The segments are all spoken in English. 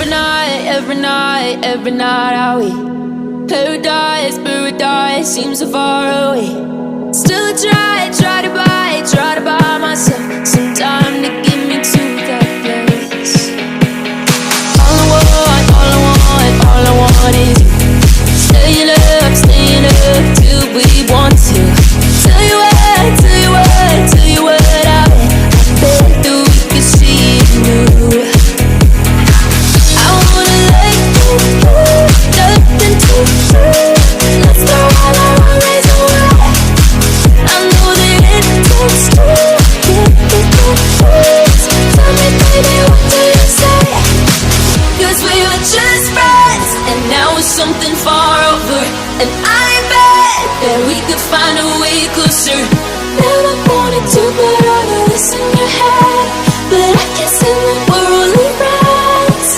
every night are we paradise seems so far away. Still I try to buy myself some time to get me to that place. All I want is you. Staying up till we want to. Tell you what I bet that we could see it new. I wanna let you go, nothing to prove. Let's go all our ways away. I know that it takes two to get the words. Tell me, baby, what do you say? 'Cause we were just friends, and now it's something far over. And I bet that we could find a way closer. Never wanted to put all of this in your head, but I guess in the we're only friends.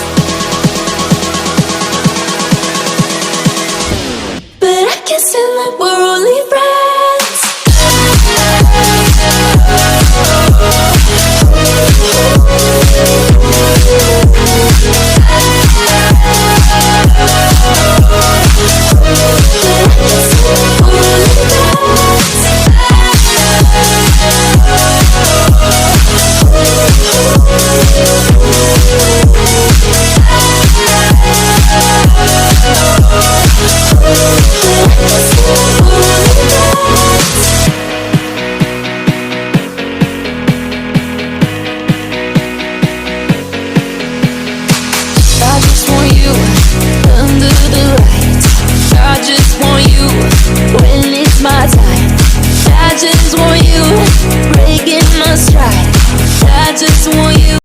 But I guess in the we're only friends. I just want you under the lights. I just want you when it's my time. I just want you breaking my stride. I just want you.